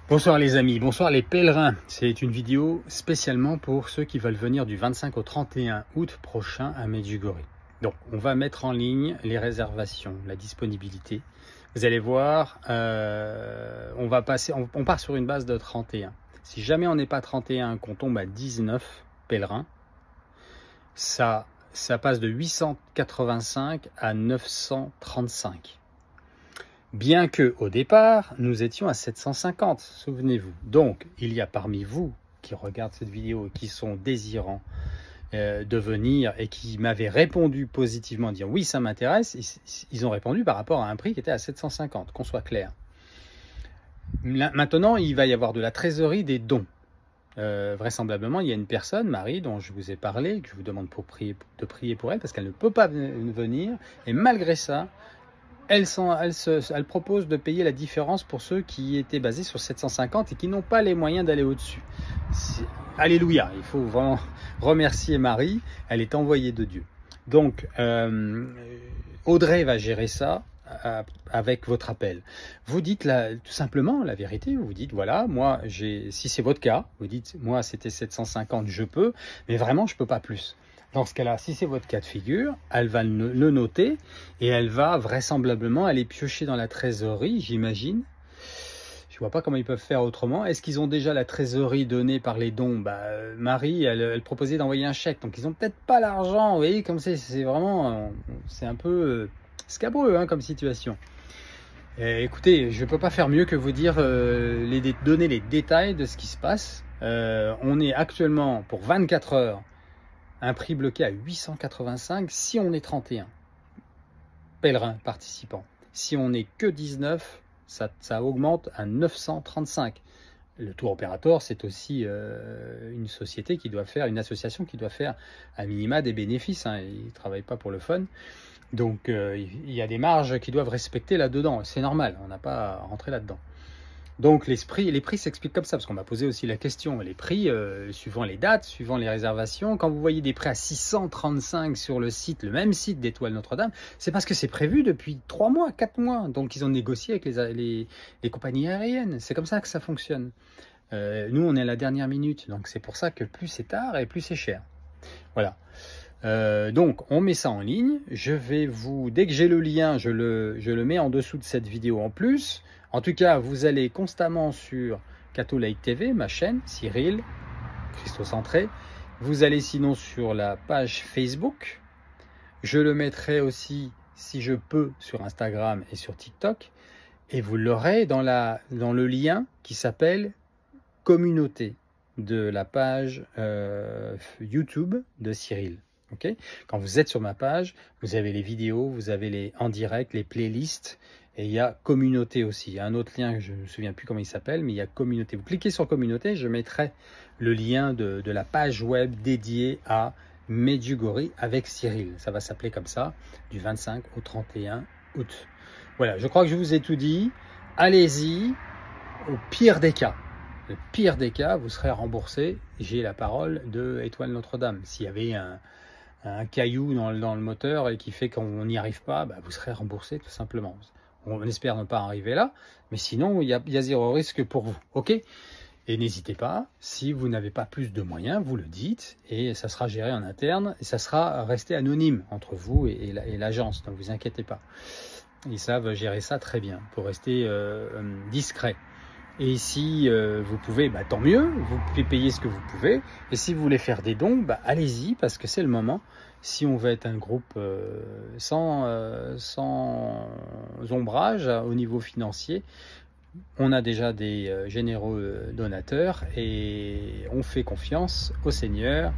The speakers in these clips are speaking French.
Bonsoir les amis, bonsoir les pèlerins. C'est une vidéo spécialement pour ceux qui veulent venir du 25 au 31 août prochain à Medjugorje. Donc on va mettre en ligne les réservations, la disponibilité. Vous allez voir, on part sur une base de 31. Si jamais on n'est pas 31, qu'on tombe à 19 pèlerins, ça passe de 885 à 935. Bien que au départ, nous étions à 750, souvenez-vous. Donc, il y a parmi vous qui regardent cette vidéo et qui sont désirants de venir et qui m'avaient répondu positivement, dire oui, ça m'intéresse. Ils ont répondu par rapport à un prix qui était à 750, qu'on soit clair. Maintenant, il va y avoir de la trésorerie des dons. Vraisemblablement, il y a une personne, Marie, dont je vous ai parlé, que je vous demande de prier pour elle, parce qu'elle ne peut pas venir, et malgré ça, elle propose de payer la différence pour ceux qui étaient basés sur 750 et qui n'ont pas les moyens d'aller au-dessus. Alléluia, il faut vraiment remercier Marie, elle est envoyée de Dieu. Donc, Audrey va gérer ça avec votre appel. Vous dites tout simplement la vérité, vous dites voilà, moi, si c'est votre cas, vous dites moi c'était 750, je peux, mais vraiment je peux pas plus. Dans ce cas-là, si c'est votre cas de figure, elle va le noter et elle va vraisemblablement aller piocher dans la trésorerie, j'imagine. Je ne vois pas comment ils peuvent faire autrement. Est-ce qu'ils ont déjà la trésorerie donnée par les dons? Marie, elle proposait d'envoyer un chèque, donc ils n'ont peut-être pas l'argent. Vous voyez, comme c'est vraiment, c'est un peu scabreux comme situation. Écoutez, je ne peux pas faire mieux que vous dire, donner les détails de ce qui se passe. On est actuellement pour 24 heures. Un prix bloqué à 885 si on est 31 pèlerins participants. Si on n'est que 19, ça augmente à 935. Le tour opérateur, c'est aussi une société qui doit faire, une association qui doit faire à minima des bénéfices. Ils ne travaillent pas pour le fun. Donc il y a des marges qu'ils doivent respecter là-dedans. C'est normal, on n'a pas à rentrer là-dedans. Donc les prix s'expliquent comme ça, parce qu'on m'a posé aussi la question. Les prix, suivant les dates, suivant les réservations, quand vous voyez des prix à 635 sur le site, le même site d'Étoile Notre-Dame, c'est parce que c'est prévu depuis 3 mois, 4 mois. Donc ils ont négocié avec les compagnies aériennes. C'est comme ça que ça fonctionne. Nous, on est à la dernière minute, donc c'est pour ça que plus c'est tard et plus c'est cher. Voilà. Donc on met ça en ligne. Je vais dès que j'ai le lien, je le mets en dessous de cette vidéo en plus. En tout cas, vous allez constamment sur Catholic TV, ma chaîne, Cyril, Christocentré. Vous allez sinon sur la page Facebook. Je le mettrai aussi, si je peux, sur Instagram et sur TikTok. Et vous l'aurez dans le lien qui s'appelle Communauté de la page YouTube de Cyril. Okay. Quand vous êtes sur ma page, vous avez les vidéos, vous avez les en direct, les playlists, et il y a communauté aussi. Il y a un autre lien, je ne me souviens plus comment il s'appelle, mais il y a communauté. Vous cliquez sur communauté, je mettrai le lien de la page web dédiée à Medjugorje avec Cyril. Ça va s'appeler comme ça, du 25 au 31 août. Voilà, je crois que je vous ai tout dit. Allez-y, au pire des cas. Le pire des cas, vous serez remboursé. J'ai la parole de Étoile Notre-Dame. S'il y avait un caillou dans le moteur et qui fait qu'on n'y arrive pas, vous serez remboursé tout simplement. On espère ne pas arriver là, mais sinon, il y a zéro risque pour vous. Ok? Et n'hésitez pas, si vous n'avez pas plus de moyens, vous le dites, et ça sera géré en interne, et ça sera resté anonyme entre vous et l'agence, donc vous inquiétez pas. Ils savent gérer ça très bien, pour rester discret. Et si vous pouvez, tant mieux, vous pouvez payer ce que vous pouvez. Et si vous voulez faire des dons, allez-y, parce que c'est le moment. Si on veut être un groupe sans ombrage au niveau financier, on a déjà des généreux donateurs et on fait confiance au Seigneur,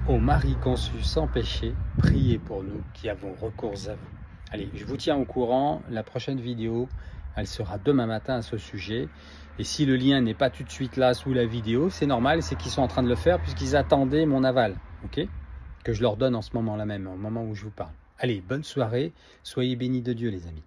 au Marie conçue sans péché. Priez pour nous qui avons recours à vous. Allez, je vous tiens au courant. La prochaine vidéo, elle sera demain matin à ce sujet. Et si le lien n'est pas tout de suite là sous la vidéo, c'est normal, c'est qu'ils sont en train de le faire puisqu'ils attendaient mon aval. Ok? Que je leur donne en ce moment-là même, au moment où je vous parle. Allez, bonne soirée. Soyez bénis de Dieu, les amis.